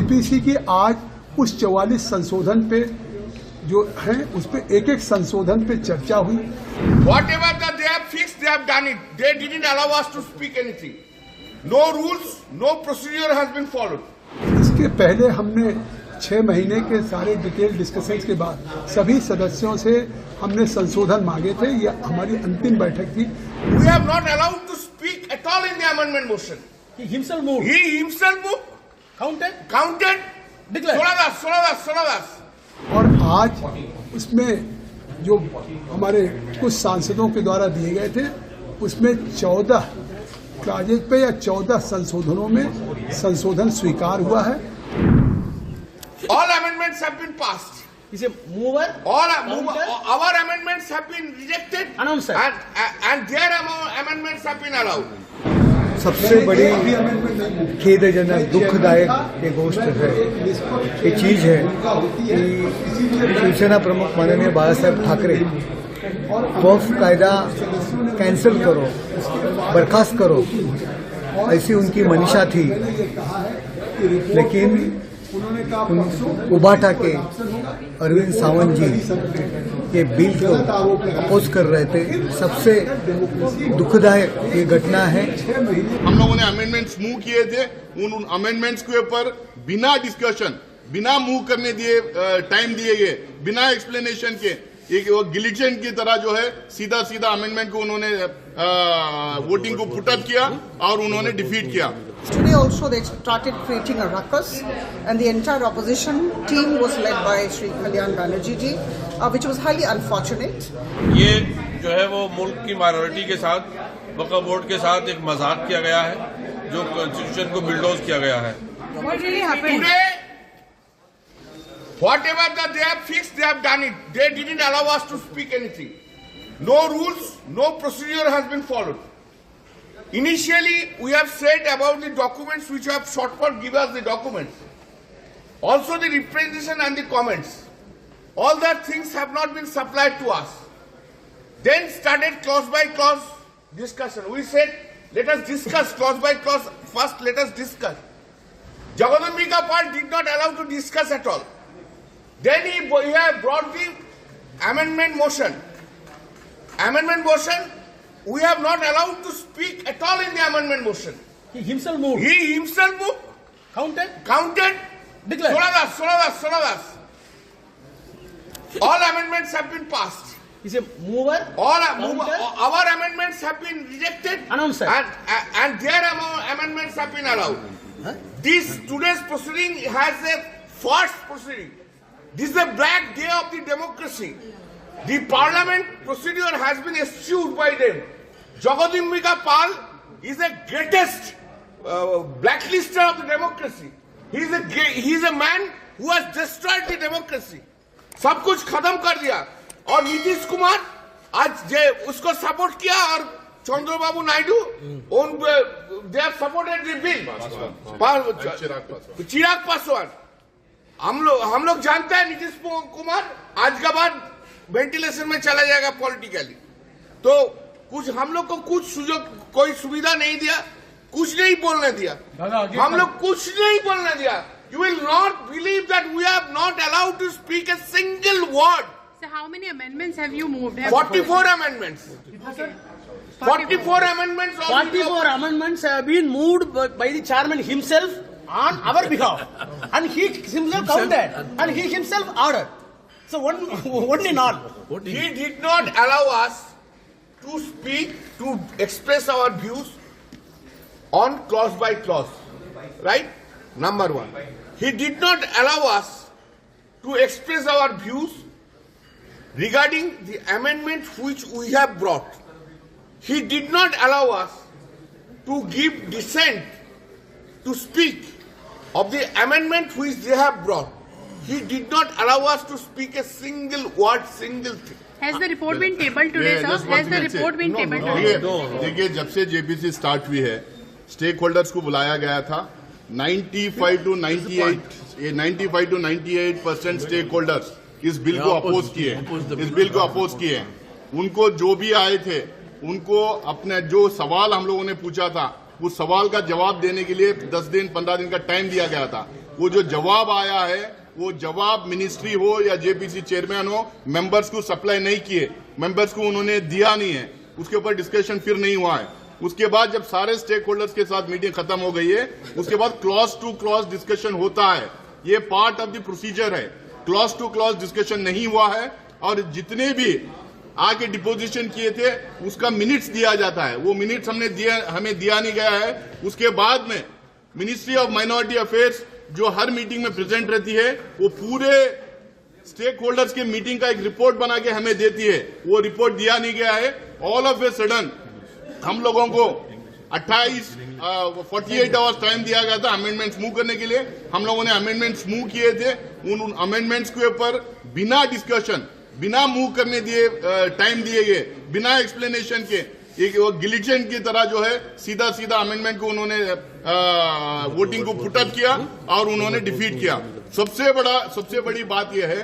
JPC की आज उस 44 संशोधन पे जो है उस पे एक एक संशोधन पे चर्चा हुई। Whatever that they have fixed, they have done it. They didn't allow us to speak anything. No rules, no procedure has been followed. इसके पहले हमने 6 महीने के सारे डिटेल डिस्कशंस के बाद सभी सदस्यों से हमने संशोधन मांगे थे। यह हमारी अंतिम बैठक थी। We have not allowed to speak at all in the amendment motion. He himself moved. He himself moved. Counted. Declared. 16 और आज उसमें जो हमारे कुछ सांसदों के द्वारा दिए गए थे उसमें 14 क्लाजेज पे या 14 संशोधनों में संशोधन स्वीकार हुआ है। All amendments have been passed. He's a mover. Our amendments have been rejected. Announced. And their amendments have been allowed. सबसे बड़ी खेदजनक दुखदायक ये गोष्ट है, ये चीज है कि शिवसेना प्रमुख माननीय बाला साहेब ठाकरे वक्फ कायदा कैंसिल करो, बर्खास्त करो, ऐसी उनकी मनीषा थी। लेकिन उबाटा के अरविंद सावंत जी ये बिल को अपोज कर रहे थे। सबसे दुखदायक ये घटना है। हम लोगों ने अमेंडमेंट्स मूव किए थे, उन अमेंडमेंट्स के ऊपर बिना डिस्कशन, बिना मूव करने दिए टाइम दिए गए, बिना एक्सप्लेनेशन के एक गिलिजन की तरह जो है सीधा अमेंडमेंट को उन्होंने वोटिंग को पुटअप किया और उन्होंने डिफीट किया। Today also they started creating a ruckus and the entire opposition team was led by Shri Kalyan Banerjee ji, which was highly unfortunate. ये जो है वो मुल्क की माइनॉरिटी के साथ, वक्फ बोर्ड के साथ एक मजाक किया गया है, जो कॉन्स्टिट्यूशन को बिल्डोज किया गया है। What really happened? Today, whatever that they have fixed, they have done it. They didn't allow us to speak anything. No rules, no procedure has been followed. Initially, we have said about the documents which have sought for, give us the documents. Also the representation and the comments. All that things have not been supplied to us. Then started clause by clause discussion. We said, let us discuss clause by clause. First, let us discuss. Jagadambika Pal did not allow to discuss at all. Then he brought the amendment motion. Amendment motion, we have not allowed to speak at all in the amendment motion. He himself moved. He himself moved. Counted. Declared. 16. All amendments have been passed. He's a mover. Our amendments have been rejected. Announced. And their amendments have been allowed. Today's proceeding has a first proceeding. This is the black day of the democracy. The parliament procedure has been eschewed by them. Jagadambika Pal is the greatest blacklister of the democracy. He is a man who has destroyed the democracy. सब कुछ खत्म कर दिया और नीतीश कुमार आज उसको support किया और Chandrababu Naidu they have supported the bill. Chirag Paswan हम लोग जानते हैं नीतीश कुमार आज के बाद वेंटिलेशन में चला जाएगा पॉलिटिकली। तो कुछ हम लोग को कुछ सुजोग कोई सुविधा नहीं दिया, कुछ नहीं बोलने दिया, हम लोग कुछ नहीं बोलने दिया। You will not believe that we have not allowed to speak a single word. So how many amendments have you moved? 44 amendments. 44 amendments. 44 amendments have been moved by the chairman himself on our behalf, and he himself counted, and he himself ordered. So one in all. He did not allow us to speak, to express our views on clause by clause. Right? Number one. He did not allow us to express our views regarding the amendment which we have brought. He did not allow us to give dissent, to speak of the amendment which they have brought. He did not allow us to speak a single word, single thing. Has the report been tabled today, sir? Has the report been tabled today? देखिए जब से JPC start हुई है, stake holders को बुलाया गया था। 95 to 98% stake holders इस बिल को अपोज किए। उनको जो भी आए थे, उनको अपने जो सवाल हम लोगों ने पूछा था उस सवाल का जवाब देने के लिए 10 दिन 15 दिन का टाइम दिया गया था। वो जो जवाब आया है वो जवाब मिनिस्ट्री हो या जेपीसी चेयरमैन हो, मेंबर्स को सप्लाई नहीं किए, मेंबर्स को उन्होंने दिया नहीं है, उसके ऊपर डिस्कशन फिर नहीं हुआ है। उसके बाद जब सारे स्टेक होल्डर्स के साथ मीटिंग खत्म हो गई है, उसके बाद क्लॉज टू क्लॉज डिस्कशन होता है। ये पार्ट ऑफ द प्रोसीजर है। क्लॉज टू क्लॉज डिस्कशन नहीं हुआ है और जितने भी आके डिपोजिशन किए थे उसका मिनिट्स दिया जाता है। वो मिनिट्स हमें दिया नहीं गया है। उसके बाद में मिनिस्ट्री ऑफ माइनॉरिटी अफेयर्स जो हर मीटिंग में प्रेजेंट रहती है, वो पूरे स्टेक होल्डर्स की मीटिंग का एक रिपोर्ट बना के हमें देती है। वो रिपोर्ट दिया नहीं गया है। ऑल ऑफ ए सडन हम लोगों को 48 आवर्स टाइम दिया गया था अमेंडमेंट्स मूव करने के लिए। हम लोगों ने अमेंडमेंट्स मूव किए थे। उन अमेंडमेंट्स के ऊपर बिना डिस्कशन, बिना मूव करने दिए टाइम दिए गए, बिना एक्सप्लेनेशन के एक गिलिटेंट की तरह जो है सीधा सीधा अमेंडमेंट को उन्होंने वोटिंग को पुटअप किया और उन्होंने डिफीट किया। सबसे बड़ी बात यह है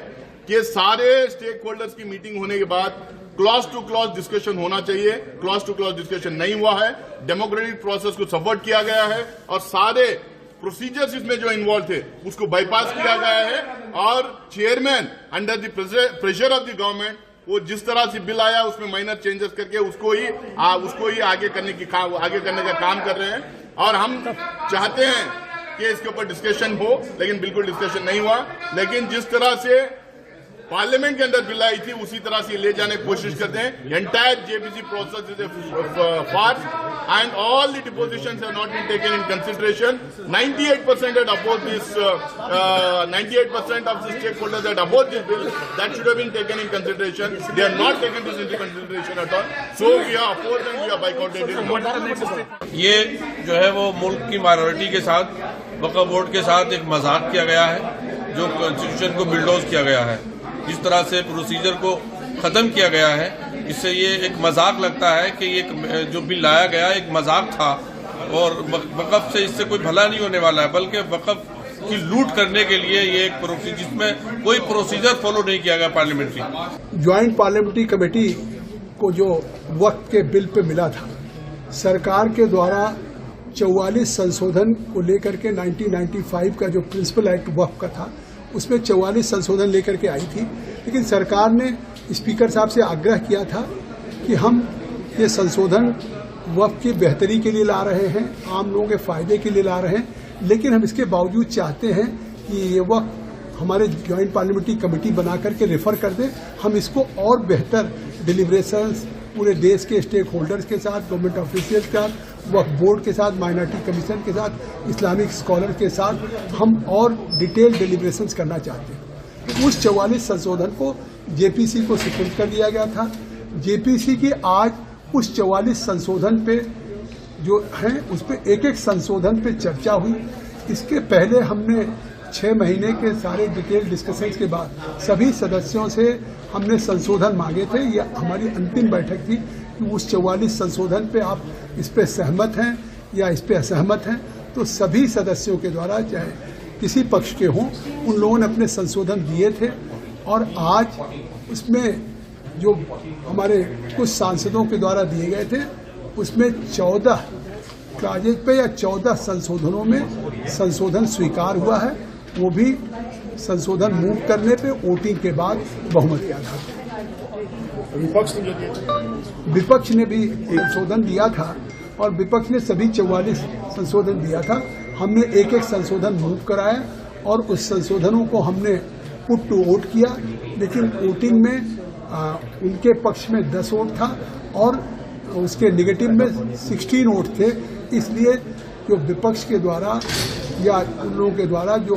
कि सारे स्टेक होल्डर्स की मीटिंग होने के बाद क्लॉज टू क्लॉज डिस्कशन होना चाहिए। क्लॉज टू क्लॉज डिस्कशन नहीं हुआ है। डेमोक्रेटिक प्रोसेस को सपोर्ट किया गया है और सारे प्रोसीजर्स इसमें जो इन्वॉल्व थे उसको बाईपास किया गया है। और chairman under the pressure of the government वो जिस तरह से बिल आया उसमें माइनर चेंजेस करके उसको ही आगे करने का काम कर रहे हैं। और हम चाहते हैं कि इसके ऊपर डिस्कशन हो, लेकिन बिल्कुल डिस्कशन नहीं हुआ। लेकिन जिस तरह से पार्लियामेंट के अंदर बिल आई थी उसी तरह से ले जाने की कोशिश करते हैं। Entire JPC process is a farce and all the depositions have not been taken in consideration. 98% had opposed this 98% of the stakeholders had opposed this bill that should have been taken in consideration. They are not taken this into consideration at all. So we are opposed and we are boycotted. ये जो है वो मुल्क की minority के साथ, वक्फ board के साथ एक मजाक किया गया है, जो कॉन्स्टिट्यूशन को बिल्डोज किया गया है। जिस तरह से प्रोसीजर को खत्म किया गया है, इससे ये एक मजाक लगता है कि ये जो बिल लाया गया एक मजाक था और वक्फ से इससे कोई भला नहीं होने वाला है, बल्कि वक्फ की लूट करने के लिए ये एक प्रोसीजर, जिसमें कोई प्रोसीजर फॉलो नहीं किया गया पार्लियामेंट्री। ज्वाइंट पार्लियामेंट्री कमेटी को जो वक्त के बिल पे मिला था, सरकार के द्वारा 44 संशोधन को लेकर के 1995 का जो प्रिंसिपल एक्ट वक्फ का था उसमें 44 संशोधन लेकर के आई थी। लेकिन सरकार ने स्पीकर साहब से आग्रह किया था कि हम ये संशोधन वक्फ की बेहतरी के लिए ला रहे हैं, आम लोगों के फायदे के लिए ला रहे हैं, लेकिन हम इसके बावजूद चाहते हैं कि ये वक्फ हमारे ज्वाइंट पार्लियामेंट्री कमेटी बना करके रेफर कर दें। हम इसको और बेहतर डिलीब्रेशंस पूरे देश के स्टेक होल्डर्स के साथ, गवर्नमेंट ऑफिशियल्स के साथ, वक्फ बोर्ड के साथ, माइनॉरिटी कमीशन के साथ, इस्लामिक स्कॉलर के साथ हम और डिटेल डिलीब्रेशंस करना चाहते हैं। तो उस 44 संशोधन को जेपीसी को सुपुर्द कर दिया गया था। जेपीसी की आज उस 44 संशोधन पे जो हैं उस पर एक संशोधन पे चर्चा हुई। इसके पहले हमने 6 महीने के सारे डिटेल डिस्कशंस के बाद सभी सदस्यों से हमने संशोधन मांगे थे। ये हमारी अंतिम बैठक थी कि उस 44 संशोधन पे आप इस पे सहमत हैं या इस पे असहमत हैं। तो सभी सदस्यों के द्वारा, चाहे किसी पक्ष के हों, उन लोगों ने अपने संशोधन दिए थे। और आज उसमें जो हमारे कुछ सांसदों के द्वारा दिए गए थे उसमें 14 क्लाजेज पे या 14 संशोधनों में संशोधन स्वीकार हुआ है। वो भी संशोधन मूव करने पे वोटिंग के बाद बहुमत के आधार पर। विपक्ष ने भी संशोधन दिया था और विपक्ष ने सभी 44 संशोधन दिया था। हमने एक संशोधन मूव कराया और उस संशोधनों को हमने पुट टू वोट किया। लेकिन वोटिंग में उनके पक्ष में 10 वोट था और उसके निगेटिव में 16 वोट थे। इसलिए जो विपक्ष के द्वारा या उन लोगों के द्वारा जो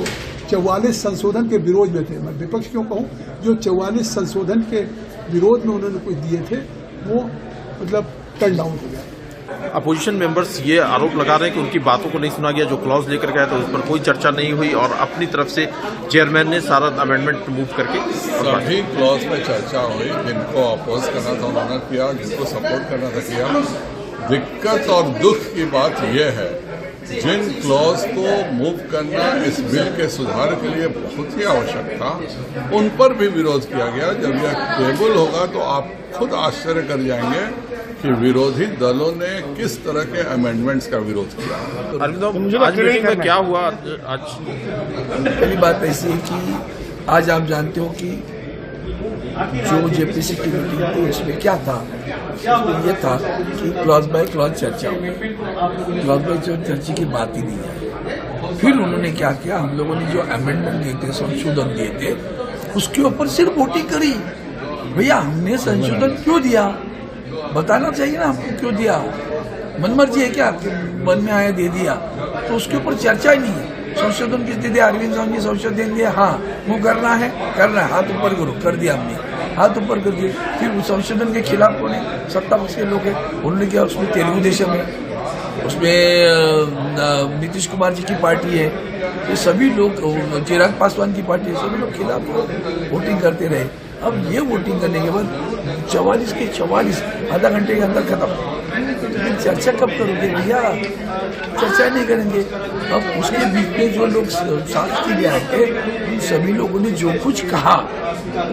44 संशोधन के विरोध में थे, मैं विपक्ष क्यों कहूँ, जो 44 संशोधन के विरोध में उन्होंने कुछ दिए थे वो मतलब टर्न डाउन हो गया। अपोजिशन मेंबर्स ये आरोप लगा रहे हैं कि उनकी बातों को नहीं सुना गया, जो क्लॉज लेकर गया तो उस पर कोई चर्चा नहीं हुई और अपनी तरफ से चेयरमैन ने सारा अमेंडमेंट मूव करके सभी क्लॉज में चर्चा हुई। जिनको अपोज करना था उन्होंने किया, जिनको सपोर्ट करना था किया। दिक्कत और दुख की बात यह है, जिन क्लॉज को मूव करना इस बिल के सुधार के लिए बहुत ही आवश्यक था, उन पर भी विरोध किया गया। जब यह टेबल होगा तो आप खुद आश्चर्य कर जाएंगे कि विरोधी दलों ने किस तरह के अमेंडमेंट्स का विरोध किया। अरविंद, आज मीटिंग में क्या हुआ? आज पहली बात ऐसी है कि आज आप जानते हो कि जो जेपीसी की मीटिंग थी उसमें क्या था, ये था कि क्लॉज बाय क्लॉज चर्चा हो, क्लॉज बाय चर्चा की बात ही नहीं है। फिर उन्होंने क्या किया, हम लोगों ने जो अमेंडमेंट दिए थे, संशोधन दिए थे, उसके ऊपर सिर्फ वोटिंग करी। भैया हमने संशोधन क्यों दिया, बताना चाहिए ना हमको क्यों दिया। मनमर्जी है क्या, मन में आया दे दिया, तो उसके ऊपर चर्चा ही नहीं है। संशोधन किस दे दिया, अरविंद साहब ने संशोधन दिया, हाँ वो करना है, हाथ ऊपर करो, कर दिया हमने, हाथ ऊपर कर दिए। फिर उस संशोधन के खिलाफ कौन है, सत्ता पक्ष के लोग हैं, उन्होंने किया। उसमें तेलुगु देशम है, उसमें नीतीश कुमार जी की पार्टी है, ये सभी लोग, चिराग पासवान की पार्टी है, सभी लोग खिलाफ वोटिंग करते रहे। अब ये वोटिंग करने के बाद 44 के 44 आधा घंटे के अंदर खत्म। लेकिन चर्चा कब करोगे भैया, चर्चा नहीं करेंगे। अब उसके बीच में जो लोग साथ के लिए आए थे, उन सभी लोगों ने जो कुछ कहा,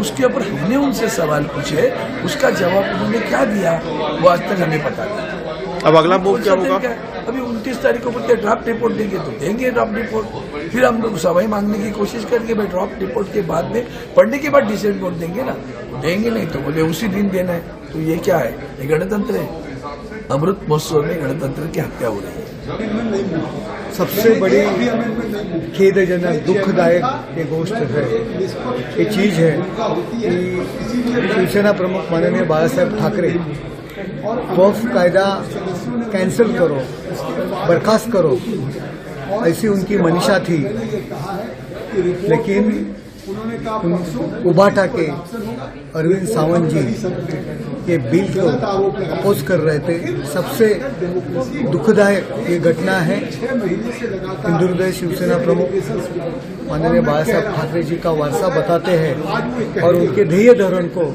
उसके ऊपर हमने उनसे सवाल पूछे, उसका जवाब उन्होंने क्या दिया वो आज तक हमें पता नहीं। अब अगला मूव क्या होगा? अभी 29 तारीख को बोलते ड्राफ्ट रिपोर्ट देंगे तो देंगे ड्राफ्ट रिपोर्ट, फिर हम लोग सवाई मांगने की कोशिश करेंगे। भाई ड्राफ्ट रिपोर्ट के बाद में पढ़ने के बाद डिसाइड कर देंगे ना, देंगे नहीं तो बोले उसी दिन देना है। तो ये क्या है, ये गणतंत्र है। अमृत महोत्सव में गणतंत्र की हत्या हो रही है। सबसे बड़ी खेदजनक दुखदायक ये गोष्ट है, ये चीज है कि शिवसेना प्रमुख माननीय बाला साहेब ठाकरे वक्फ कायदा कैंसिल करो, बर्खास्त करो, ऐसी उनकी मनीषा थी। लेकिन उबाटा के अरविंद सावंत जी ये बिल को अपोज कर रहे थे। सबसे दुखदायक ये घटना है, हिंदुहृदय शिवसेना प्रमुख माननीय बाला साहेब ठाकरे जी का वारसा बताते हैं और उनके ध्येय धोरण को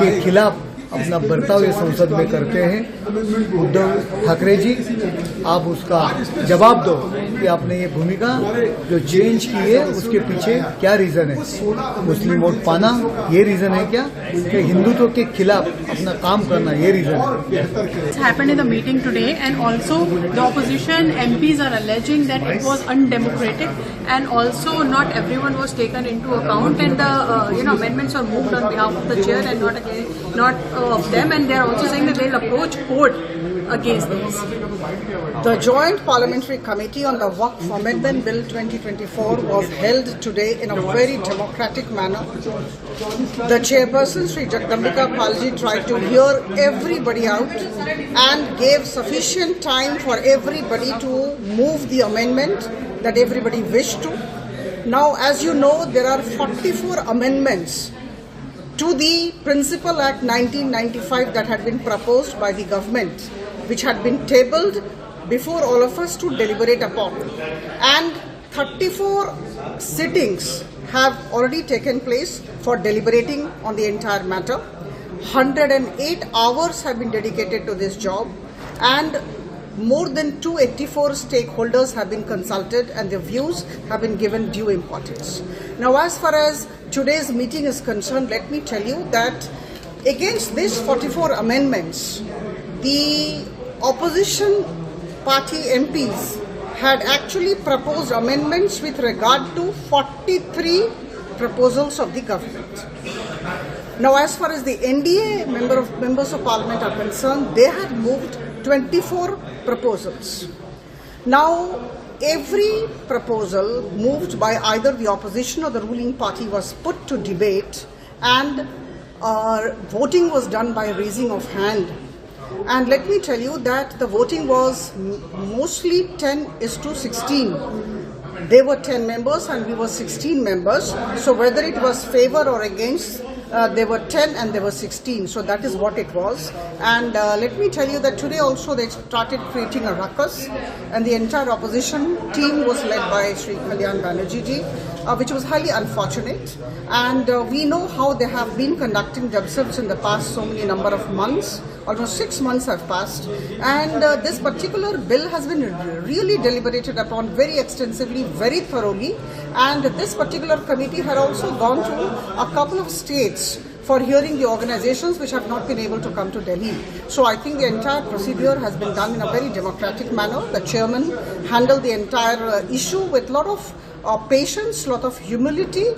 के खिलाफ अपना बर्ताव ये संसद में करते हैं। उद्धव ठाकरे जी, आप उसका जवाब दो कि आपने ये भूमिका जो चेंज की है उसके पीछे क्या रीजन है। मुस्लिम वोट पाना ये रीजन है क्या, कि हिंदुत्व के खिलाफ अपना काम करना ये रीजन है। It's happened in the meeting today, and also the opposition MPs are alleging that it was undemocratic, and also not everyone was taken into account, and the amendments are moved on behalf of the chair and not of them, and they are also saying that they will approach court against this. The Joint Parliamentary Committee on the Waqf Amendment Bill 2024 was held today in a very democratic manner. The chairperson, Sri Jagdambika Palji, tried to hear everybody out and gave sufficient time for everybody to move the amendment that everybody wished to. Now, as you know, there are 44 amendments to the Principal Act 1995 that had been proposed by the government, which had been tabled before all of us to deliberate upon. And 34 sittings have already taken place for deliberating on the entire matter. 108 hours have been dedicated to this job, and more than 284 stakeholders have been consulted and their views have been given due importance. Now, as far as today's meeting is concerned, let me tell you that against these 44 amendments, the opposition party MPs had actually proposed amendments with regard to 43 proposals of the government. Now, as far as the NDA members of parliament are concerned, they had moved 24 proposals. Now, every proposal moved by either the opposition or the ruling party was put to debate, and voting was done by raising of hand. And let me tell you that the voting was mostly 10:16. They were 10 members and we were 16 members. So whether it was favor or against, they were 10 and they were 16. So that is what it was. And let me tell you that today also they started creating a ruckus, and the entire opposition team was led by Sri Kalyan Banerjee ji, which was highly unfortunate. And we know how they have been conducting themselves in the past so many number of months. Almost 6 months have passed, and this particular bill has been really deliberated upon very extensively, very thoroughly. And this particular committee had also gone to a couple of states for hearing the organizations which have not been able to come to Delhi. So I think the entire procedure has been done in a very democratic manner. The chairman handled the entire issue with a lot of patience, lot of humility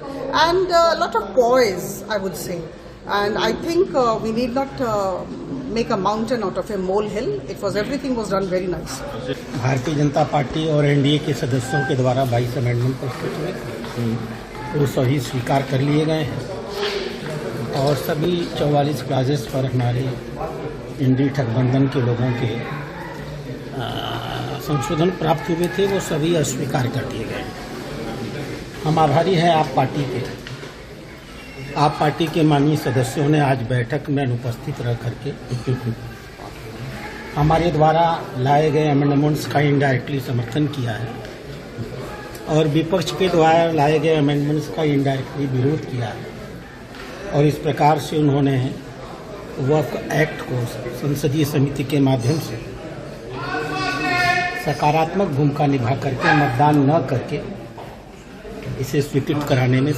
and a lot of poise, I would say. And I think we need not make a mountain out of a molehill. Everything was done very nice. Bharatiya Janata party और NDA के सदस्यों के द्वारा 22 amendment प्रस्तुत हुए, वो सभी स्वीकार कर लिए गए हैं और सभी 44 क्लाजेस पर हमारे इंडी ठगबंधन के लोगों के संशोधन प्राप्त हुए थे, वो सभी अस्वीकार कर दिए गए। हम आभारी हैं आप पार्टी के माननीय सदस्यों ने आज बैठक में अनुपस्थित रह करके हमारे द्वारा लाए गए अमेंडमेंट्स का इनडायरेक्टली समर्थन किया है और विपक्ष के द्वारा लाए गए अमेंडमेंट्स का इनडायरेक्टली विरोध किया है और इस प्रकार से उन्होंने वक्फ एक्ट को संसदीय समिति के माध्यम से सकारात्मक भूमिका निभा करके मतदान न करके इसे स्वीकृत कराने में